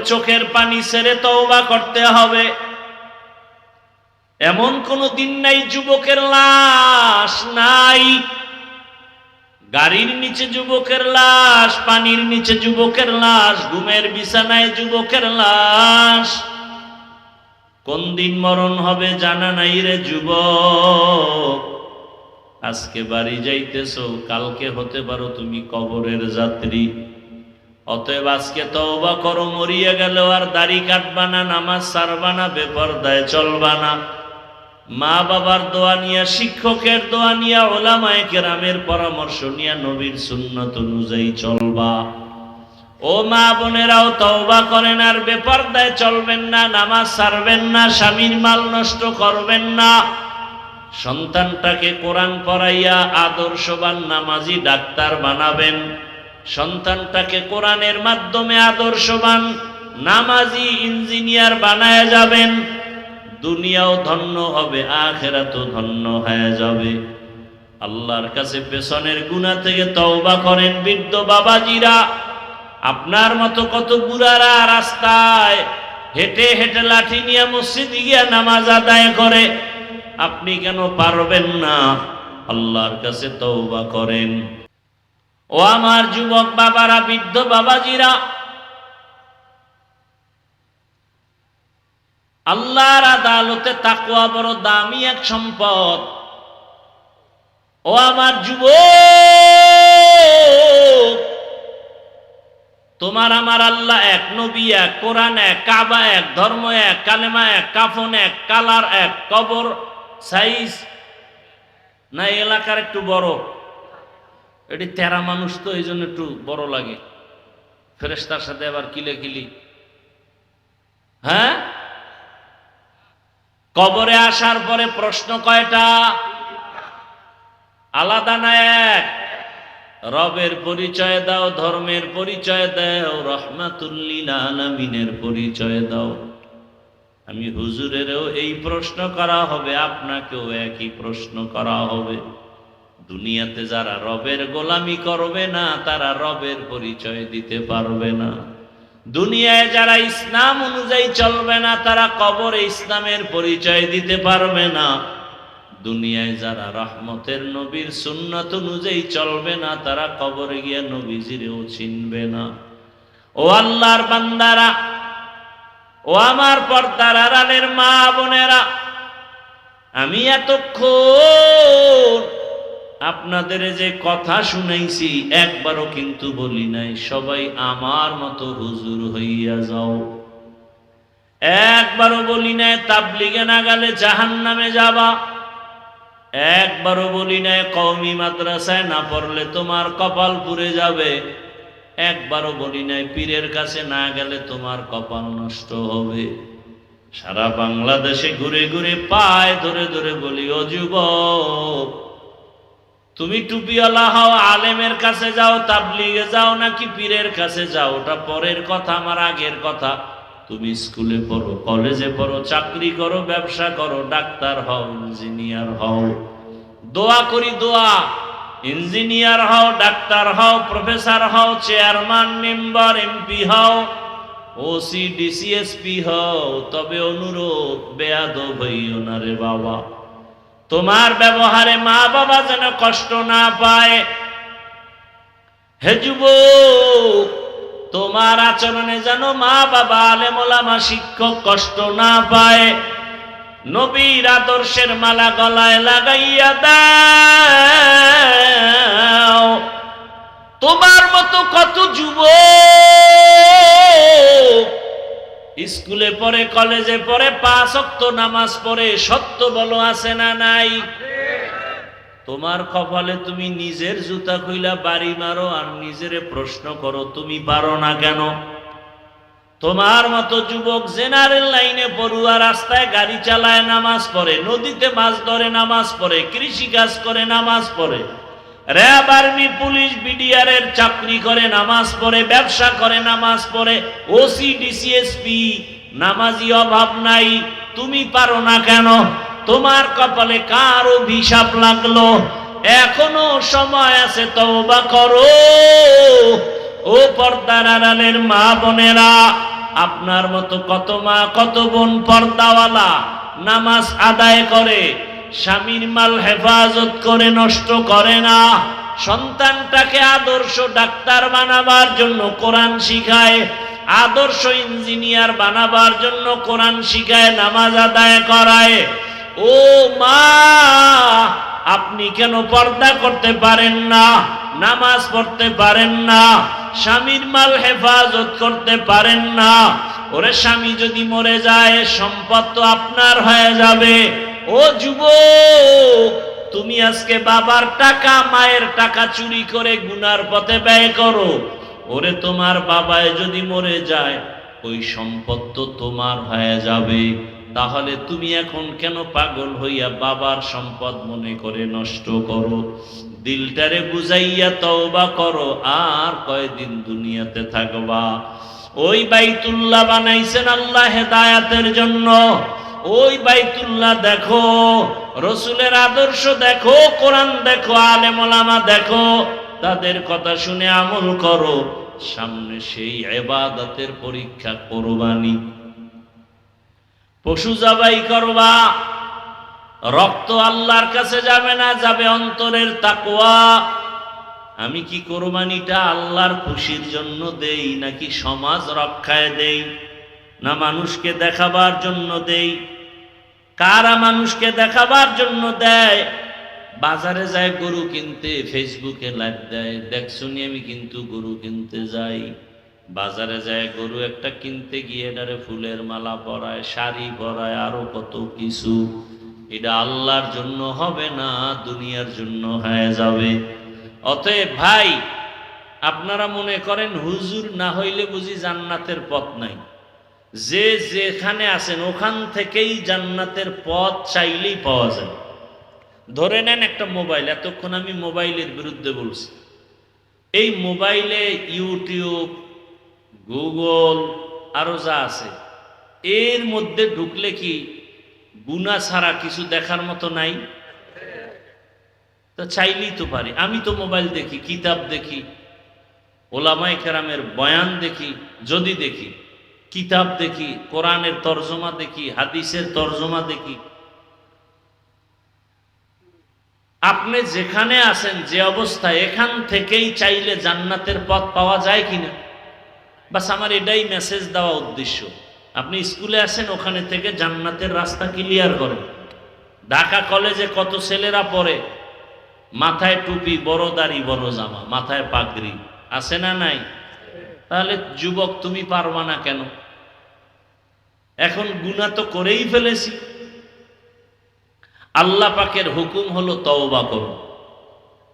চোখের পানি ছেড়ে তওবা করতে হবে। এমন কোন দিন নাই যুবকের লাশ নাই। গাড়ির নিচে যুবকের লাশ, পানির নিচে যুবকের লাশ, ঘুমের বিছানায় যুবকের লাশ। কোন দিন মরণ হবে জানা নাই রে যুবক। আজকে বাড়ি যাইতেছো, কালকে হতে পারো তুমি কবরের যাত্রী। অতএব আজকে তওবা করো, মরিয়া গেল আর দাড়ি কাটবা না, নামাজ ছাড়বা না, বেপরদায় চলবা না। মা বাবার দোয়া নিয়া, শিক্ষকের দোয়া নিয়া, ওলামায়ে কেরামের পরামর্শ নিয়া নবীর সুন্নত অনুযায়ী চলবা। ও মা বোনেরাও তওবা করেন, আর বেপরদায় চলবেন না, নামাজ ছাড়বেন না, স্বামীর মাল নষ্ট করবেন না। সন্তানটাকে কোরআন পড়াইয়া আদর্শবান নামাজি ডাক্তার বানাবেন। সন্তানটাকে কোরআনের মাধ্যমে আদর্শবান নামাজি ইঞ্জিনিয়ার বানায় যাবেন। দুনিয়াও ধন্য হবে, আখিরাতও ধন্য হয়ে যাবে। আল্লাহর কাছে পেছনের গুনাহ থেকে তওবা করেন। বৃদ্ধ বাবাজিরা, আপনার মতো কত বুড়ারা রাস্তায় হেঁটে হেঁটে লাঠি নিয়ে মসজিদে গিয়া নামাজ আদায় করে, আপনি কেন পারবেন না? আল্লাহর কাছে তওবা করেন। ও আমার যুবক বাবারা, বৃদ্ধ বাবাজিরা, আল্লাহর আদালতে তাকওয়া বড় দামি এক সম্পদ। ও আমার যুবক, তোমার আমার আল্লাহ এক, নবী এক, কোরআন এক, কাবা এক, ধর্ম এক, কালেমা এক, কাফন এক, কালার এক, কবর সাইজ না এলাকার একটু বড়, এটি 13 মানুষ তো এই জন্য একটু বড় লাগে। ফেরেশতার সাথে আবার কিলে হ্যাঁ। কবরে আসার পরে প্রশ্ন কয়টা? আলাদা না এক? রবের পরিচয় দাও, ধর্মের পরিচয় দাও, রহমাতুল লিল আলামিনের পরিচয় দাও। আমি হুজুরেরও এই প্রশ্ন করা হবে, আপনাকেও একই প্রশ্ন করা হবে। দুনিয়াতে যারা রবের গোলামি করবে না, তারা রবের পরিচয় দিতে পারবে না। দুনিয়ায় যারা ইসলাম অনুযায়ী চলবে না, তারা কবরে ইসলামের পরিচয় দিতে পারবে না। দুনিয়ায় যারা রহমতের নবীর সুন্নাত অনুযায়ী চলবে না, তারা কবরে গিয়ে নবীজিরেও চিনবে না। ও আল্লাহর বান্দারা, ও আমার পর্দার আড়ালের মা বোনেরা, আমি এতক্ষণ আপনাদের যে কথা শুনাইছি, একবারও কিন্তু বলি নাই সবাই আমার মতো হুজুর হইয়া যাও। একবারও বলি নাই তাবলীগে না গেলে জাহান্নামে যাবা। একবারও বলি নাই কওমি মাদ্রাসায় না পড়লে তোমার কপাল পুড়ে যাবে। একবারও বলি নাই পীরের কাছে না গেলে তোমার কপাল নষ্ট হবে। সারা বাংলাদেশে ঘুরে ঘুরে পায়ে ধরে ধরে বলি, ও যুবক, তুমি টুপিওয়ালা হও, আলেমের কাছে যাও, তাবলীগে যাও নাকি পীরের কাছে যাও, ওটা পরের কথা, আমার আগের কথা। তুমি স্কুলে পড়ো, কলেজে পড়ো, চাকরি করো, ব্যবসা করো, ডাক্তার হও, ইঞ্জিনিয়ার হও। দোয়া করি, দোয়া, ইঞ্জিনিয়ার হও, ডাক্তার হও, প্রফেসর হও, চেয়ারম্যান, মেম্বার, এমপি হও, ওসি, ডিসিএসপি হও। তবে অনুরোধ, বেয়াদব হইও না রে বাবা। তোমার ব্যবহারে মা বাবা যেন কষ্ট না পায়। হে যুবক, তোমার আচরণে যেন মা বাবা, আলেম ওলামা, শিক্ষক কষ্ট না পায়। নবীর আদর্শের মালা গলায় লাগাইয়া দাও। তোমার মতো কত যুবক স্কুলে পড়ে, কলেজে পড়ে, 5 ওয়াক্ত নামাজ পড়ে, সত্য বলো আছে না নাই? তোমার কপালে তুমি নিজের জুতা খুইলা বাড়ি মারো আর নিজেরে প্রশ্ন করো, তুমি পারো না কেন? তোমার মতো যুবক জেনারেল লাইনে পড়ুয়া, রাস্তায় গাড়ি চালায়, নামাজ পড়ে, নদীতে মাছ ধরে, নামাজ পড়ে, কৃষি কাজ করে, নামাজ পড়ে, র্যাব, আর্মি, পুলিশ, বিডিআর এর চাকরি করে, নামাজ পড়ে, ব্যবসা করে, নামাজ পড়ে, ওসি, ডিসিএসপি, নামাজি অভাব নাই। তুমি পারো না কেন? তোমার কপালে কার অভিশাপ লাগলো? এখনো সময় আছে, তওবা করো। ও পর্দার আড়ালের মা বোনেরা, আপনার মতো কত মা কত বোন পর্দাওয়ালা নামাজ আদায় করে, স্বামীর মাল হেফাজত করে, নষ্ট করে না, সন্তানটাকে আদর্শ ডাক্তার বানাবার জন্য কোরআন শিখায়, আদর্শ ইঞ্জিনিয়ার বানাবার জন্য কোরআন শিখায়, নামাজ আদায় করায়। ও মা, আপনি কেন পর্দা করতে পারেন না, নামাজ পড়তে পারেন না, স্বামীর মাল হেফাজত করতে পারেন না? ওরে স্বামী যদি মরে যায় সম্পদ তো আপনার হয়ে যাবে। ও যুবক, তুমি আজকে বাবার টাকা মায়ের টাকা চুরি করে গুনার পথে ব্যয় করো। ওরে তোমার বাবায় যদি মরে যায় ওই সম্পদ তো তোমার হয়ে যাবে। তাহলে তুমি এখন কেন পাগল হইয়া বাবার সম্পদ মনে করে নষ্ট করো? দিলটারে বুঝাইয়া তওবা করো, আর কয়দিন দুনিয়াতে থাকবা? ওই বাইতুল্লাহ বানাইছেন আল্লাহ হেদায়াতের জন্য। ওই বাইতুল্লাহ দেখো, রসুলের আদর্শ দেখো, কোরআন দেখো, আলেম ওলামা দেখো, তাদের কথা শুনে আমল করো। সামনে সেই ইবাদতের পরীক্ষা, কোরবানি। পশু জবাই করবা, রক্ত আল্লাহর কাছে যাবে না, যাবে অন্তরের তাকওয়া। আমি কি কোরবানিটা আল্লাহর খুশির জন্য দেই, নাকি সমাজ রক্ষায় দেই, না মানুষকে দেখাবার জন্য দেই? কারা মানুষকে দেখাবার জন্য দেয়? বাজারে যায় গরু কিনতে, ফেসবুকে লাইভ দেয়, দেখছুনি আমি কিন্তু গরু কিনতে যাই। বাজারে যায় গরু একটা কিনতে গিয়ে এটারে ফুলের মালা পরায়, শাড়ি পরায়, আরো কত কিছু। এটা আল্লাহর জন্য হবে না, দুনিয়ার জন্য হয়ে যাবে। অতএব ভাই, আপনারা মনে করেন হুজুর না হইলে বুঝি জান্নাতের পথ নাই? যে যেখানে আছেন ওখান থেকেই জান্নাতের পথ চাইলেই পাওয়া যায়। ধরে নেন একটা মোবাইল, এতক্ষণ আমি মোবাইলের বিরুদ্ধে বলছি। এই মোবাইলে ইউটিউব, গুগল, আরো যা আছে, এর মধ্যে ঢুকলে কি গুনাহ ছাড়া কিছু দেখার মতো নাই? তো চাইলেই তো পারি। আমি তো মোবাইল দেখি, কিতাব দেখি, ওলামায়ে কেরামের বয়ান দেখি, যদি দেখি, কিতাব দেখি, কোরআনের তরজমা দেখি, হাদিসের তরজমা দেখি। আপনি যেখানে আছেন, যে অবস্থায়, এখান থেকেই চাইলে জান্নাতের পথ পাওয়া যায় কিনা? বাস আমার এটাই মেসেজ দেওয়া উদ্দেশ্য। আপনি স্কুলে আছেন, ওখানে থেকে জান্নাতের রাস্তা ক্লিয়ার করেন। ঢাকা কলেজে কত ছেলেরা পড়ে, মাথায় টুপি, বড় দাড়ি, বড় জামা, মাথায় পাগড়ি, আছে না নাই? তাহলে যুবক তুমি পারবা না কেন? এখন গুনাহ তো করেই ফেলেছি। আল্লাহ পাকের হুকুম হলো তওবা করো।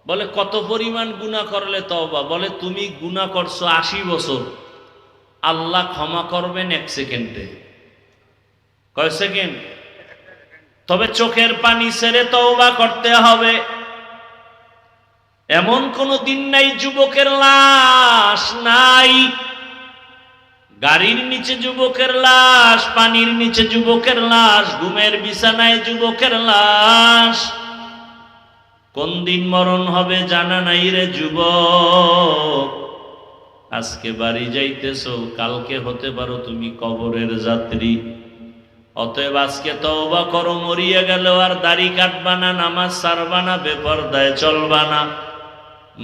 বলে কত পরিমাণ গুনাহ করলে তওবা? বলে তুমি গুনাহ করছো 80 বছর, আল্লাহ ক্ষমা করবেন 1 সেকেন্ডে। কয় সেকেন্ড? তবে চোখের পানি ছেড়ে তওবা করতে হবে। এমন কোন দিন নাই যুবকের লাশ নাই। গাড়ির নিচে যুবকের লাশ, পানির নিচে যুবকের লাশ, ঘুমের বিছানায় যুবকের লাশ। কোন দিন মরণ হবে জানা নাই রে যুবক। আজকে বাড়ি যাইতেছো, কালকে হতে পারো তুমি কবরের যাত্রী। অতএব আজকে তওবা করো, মরিয়া গেল আর দাড়ি কাটবা না, নামাজ ছাড়বা না, বেপরদায় চলবা না।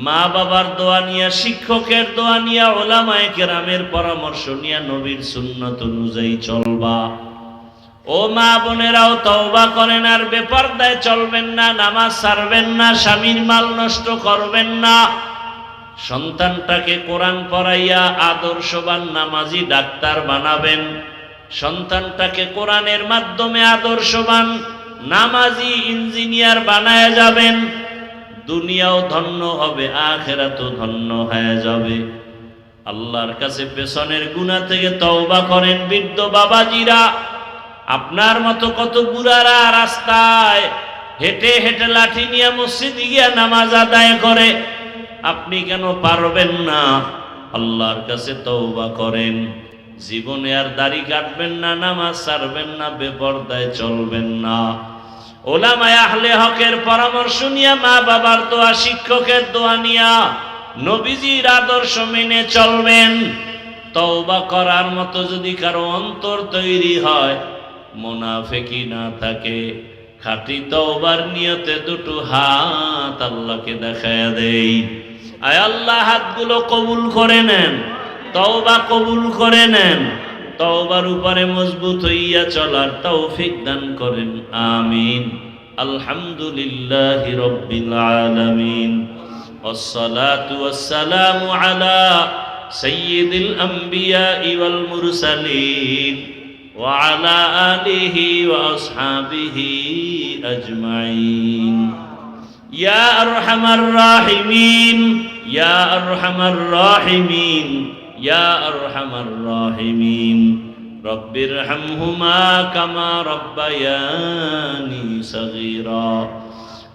মা বাবার দোয়া নিয়া, শিক্ষকের দোয়া নিয়া, ওলামায়ে কেরামের পরামর্শ নিয়া নবীর সুন্নাত অনুযায়ী চলবা। ও মা বোনেরাও তওবা করেন, আর বেপরদায় চলবেন না, নামাজ ছাড়বেন না, স্বামীর মাল নষ্ট করবেন না। সন্তানটাকে কোরআন পড়াইয়া আদর্শবান নামাজি ডাক্তার বানাবেন। সন্তানটাকে কোরআনের মাধ্যমে আদর্শবান নামাজি ইঞ্জিনিয়ার বানায় যাবেন। দুনিয়াও ধন্য হবে, আখিরাতও ধন্য হয়ে যাবে। আল্লাহর কাছে পেছনের গুনাহ থেকে তওবা করেন। বৃদ্ধ বাবাজিরা, আপনার মতো কত বুড়ারা রাস্তায় হেঁটে হেঁটে লাঠি নিয়ে মসজিদে গিয়া নামাজ আদায় করে, আপনি কেন পারবেন না? আল্লাহর কাছে তওবা করেন। জীবনে আর দাড়ি কাটবেন না, নামাজ ছাড়বেন না, বেপরদায় চলবেন না। ওলামায়ে আহলে হকের পরামর্শ নিয়া, মা বাবার দোয়া, শিক্ষকের দোয়া নিয়া নবীজির আদর্শ মেনে চলবেন। তওবা করার মতো যদি কারো অন্তর তৈরি হয়, মুনাফিকি না থাকে, খাঁটি তওবার নিয়তে দুটো হাত আল্লাহকে দেখায়া দেই। আয় আল্লাহ, হাতগুলো কবুল করে নেন, তওবা কবুল করে নেন, তওবার উপরে মজবুত হইয়া চলার তৌফিক দান করেন, আমিন। আলহামদুলিল্লাহি রাব্বিল আলামিন, ওয়াসসালাতু ওয়াসসালামু আলা সাইয়্যিদিল আমবিয়াই ওয়াল মুরসালিন ওয়া আলা আলিহি ওয়া আসহাবিহি আজমাইন। ইয়া আরহামার রাহিমিন, ইয়া আরহামার রাহিমিন, ইয়া আরহামার রাহিমিন, রব্বিরহামহুমা কামা রব্বায়ানি সগীরা।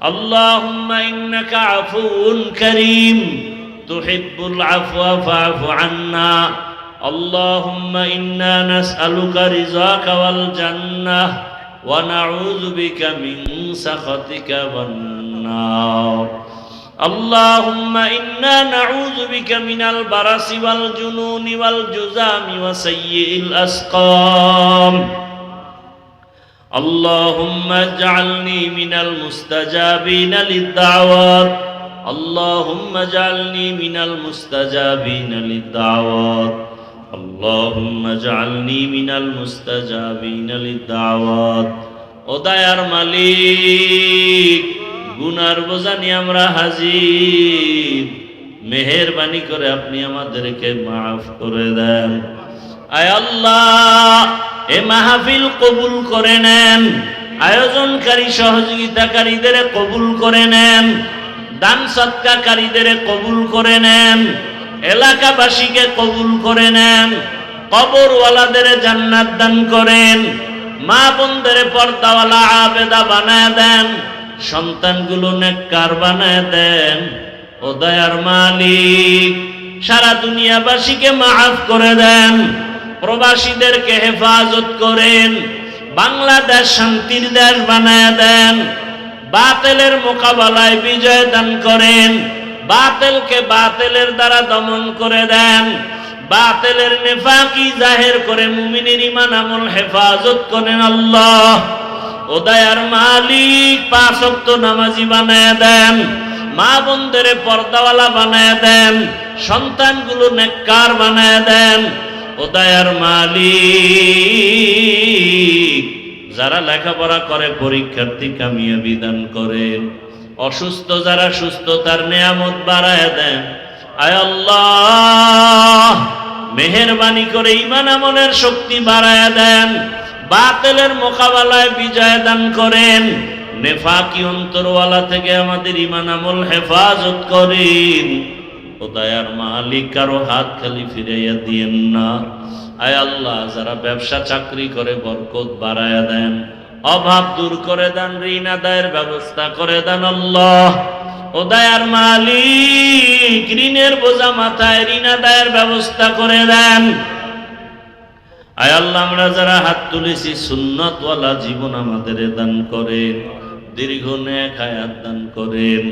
আল্লাহুম্মা ইন্নাকা আফুউন কারীম তুহিব্বুল আফওয়া ফা'ফু আন্না। আল্লাহুম্মা ইন্না নাসআলুকা রিযাকা ওয়াল জান্নাহ ওয়া নাউযু বিকা মিন সাখাতিকা ওয়ান নার। আল্লাহুম্মা ইন্না নাউযু বিকা মিনাল বারাসি ওয়াল জুনুনি ওয়াল জুযামি ওয়া সাইয়্যিল আসকাম। আল্লাহুম্মা ইজআলনি মিনাল মুস্তাজাবিনা লিদ-দাওয়াত। আল্লাহুম্মা ইজআলনি মিনাল মুস্তাজাবিনা লিদ-দাওয়াত। আল্লাহুম্মা ইজআলনি মিনাল মুস্তাজাবিনা লিদ-দাওয়াত। ও দয়ার মালিক, গুনার বোঝা নিয়ে আমরা হাজির, মেহেরবানি করে আপনি আমাদেরকে মাফ করে দেন। আয় আল্লাহ, এ মাহফিল কবুল করে নেন, আয়োজনকারী সহযোগিতাকারীদের কবুল করে নেন, দান সদকাকারীদের কবুল করে নেন, এলাকাবাসীকে কবুল করে নেন, কবরওয়ালাদের জান্নাত দান করেন, মা বোনদের পর্দাওয়ালা আবেদা বানায় দেন, সন্তানগুলো নেককার বানায় দেন। ও দয়ার মালিক, সারা দুনিয়াবাসীকে মাফ করে দেন, প্রবাসীদেরকে হেফাজত করেন, বাংলাদেশ শান্তির দেশ বানায় দেন, বাতিলের মোকাবেলায় বিজয় দান করেন, বাতিলকে বাতিলের দ্বারা দমন করে দেন, বাতিলের নেফাকি জাহের করে মুমিনের ঈমান আমল হেফাজত করেন। আল্লাহ, ও দয়ার মালিক, 5 ওয়াক্ত নামাজি বানায় দেন, মা বোনদের পর্দাওয়ালা বানায় দেন, সন্তানগুলো নেককার বানায় দেন। ও দয়ার মালিক, যারা লেখাপড়া করে পরীক্ষার্থী কামিয়াবি দান করেন, অসুস্থ যারা সুস্থতার নেয়ামত বাড়ায় দেন। আয় আল্লাহ, মেহেরবানি করে ঈমান আমলের শক্তি বাড়ায় দেন, বাতিলের মোকাবেলায় বিজয় দান করেন, নেফাকি অন্তরওয়ালা থেকে আমাদের ঈমান আমল হেফাজত করেন। ও দয়ার মালিক, কারো হাত খালি ফিরাইয়া দিয়েন না। আয় আল্লাহ, যারা ব্যবসা চাকরি করে বরকত বাড়ায়া দেন, অভাব দূর করে দেন, ঋণ আদায়ের ব্যবস্থা করে দেন। আল্লাহ, ও দয়ার মালিক, ঋণের বোঝা মাথায়, ঋণ আদায়ের ব্যবস্থা করে দেন। আয় আল্লাহ, আমরা যারা হাত তুলেছি, সুন্নতওয়ালা জীবন আমাদের দান করেন, দীর্ঘ নেক হায়াত দান করেন,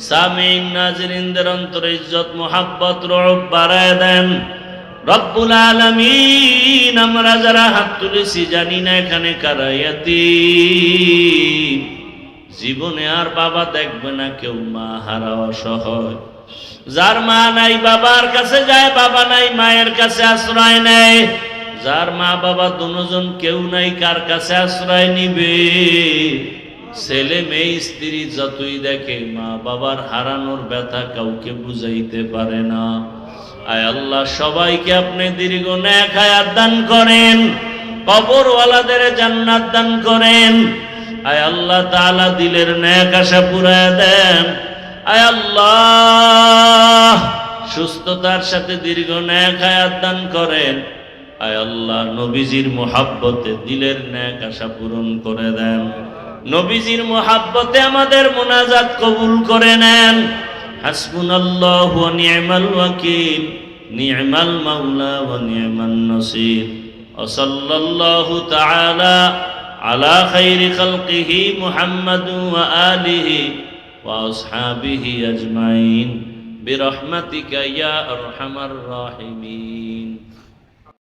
সামিন নাজরিনদের অন্তরে ইজ্জত মোহাব্বত রব বাড়ায় দেন। রব্বুল আলামিন, আমরা যারা হাত তুলেছি, জানি না এখানে কারা ইয়াতীম, জীবনে আর বাবা দেখবে না কেউ, মা হারা অসহায়, যার মা নাই বাবার কাছে যায়, বাবা নাই মায়ের কাছে আশ্রয় নেয়, যার মা বাবা দুজন কেউ নাই, কার কাছে আশ্রয় নিবে? ছেলে মেয়ে স্ত্রী যতই দেখে, মা বাবার হারানোর ব্যথা কাউকে বুঝাইতে পারে না। আয় আল্লাহ, সবাইকে আপনি দীর্ঘ নেক হায়াত দান করেন, কবরওয়ালাদের জান্নাত দান করেন। আয় আল্লাহ তাআলা, দিলের নেক আশা পুরায় দেন। আয় আল্লাহ, সুস্থতার সাথে দীর্ঘ নেক হায়াত দান করেন। আয় আল্লাহ, নবীজির মুহাব্বতে দিলের নেক আশা পূরণ করে দেন। নবীজির মুহাব্বতে আমাদের মুনাজাত কবুল করে নেন। হাসবুনাল্লাহু ওয়া নি'মাল ওয়াকিল, নি'মাল মাওলা ওয়া নি'মান নাসির। ওয়া সাল্লাল্লাহু তাআলা আলা খাইরি খালকিহি মুহাম্মাদু ওয়া আলিহি ওয়া আসহাবিহি আজমাইন বিরহমাতিকা ইয়া আরহামার রাহিমিন।